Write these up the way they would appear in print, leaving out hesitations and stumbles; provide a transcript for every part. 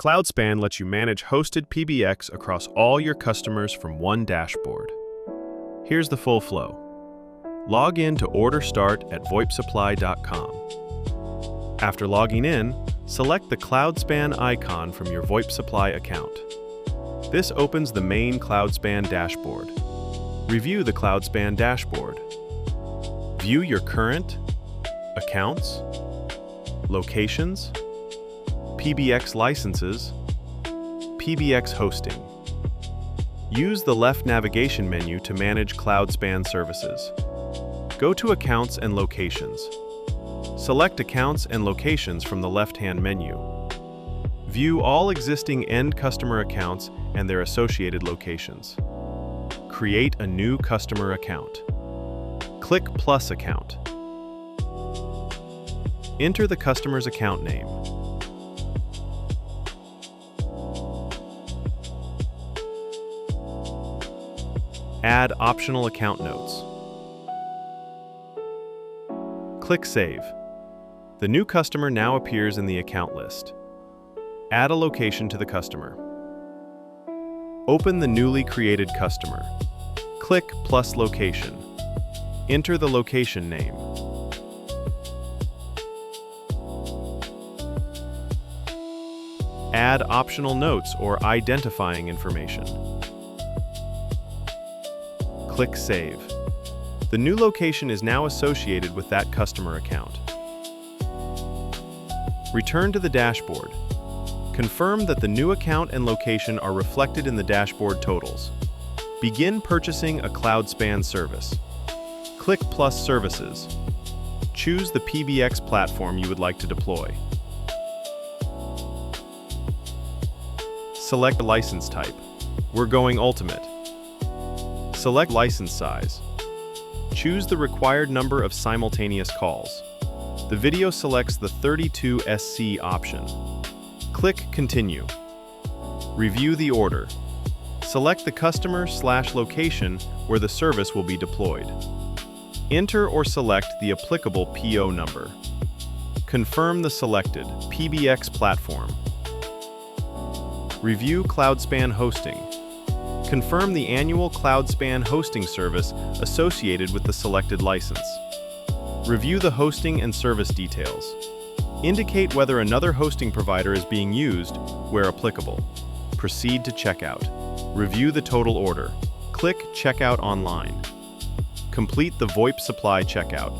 CloudSpan lets you manage hosted PBX across all your customers from one dashboard. Here's the full flow. Log in to Order Start at VoIPSupply.com. After logging in, select the CloudSpan icon from your VoIP Supply account. This opens the main CloudSpan dashboard. Review the CloudSpan dashboard. View your current, accounts, locations, PBX licenses, PBX hosting. Use the left navigation menu to manage CloudSpan services. Go to Accounts and Locations. Select Accounts and Locations from the left-hand menu. View all existing end customer accounts and their associated locations. Create a new customer account. Click Plus Account. Enter the customer's account name. Add optional account notes. Click Save. The new customer now appears in the account list. Add a location to the customer. Open the newly created customer. Click Plus Location. Enter the location name. Add optional notes or identifying information. Click Save. The new location is now associated with that customer account. Return to the dashboard. Confirm that the new account and location are reflected in the dashboard totals. Begin purchasing a CloudSpan service. Click Plus Services. Choose the PBX platform you would like to deploy. Select the license type. We're going Ultimate. Select license size. Choose the required number of simultaneous calls. The video selects the 32SC option. Click Continue. Review the order. Select the customer/location where the service will be deployed. Enter or select the applicable PO number. Confirm the selected PBX platform. Review CloudSpan hosting. Confirm the annual CloudSpan hosting service associated with the selected license. Review the hosting and service details. Indicate whether another hosting provider is being used, where applicable. Proceed to checkout. Review the total order. Click Checkout Online. Complete the VoIP Supply checkout.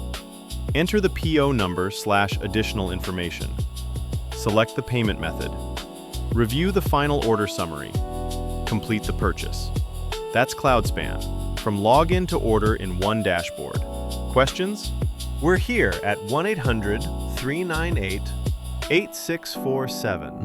Enter the PO number/additional information. Select the payment method. Review the final order summary. Complete the purchase. That's CloudSpan, from login to order in one dashboard. Questions? We're here at 1-800-398-8647.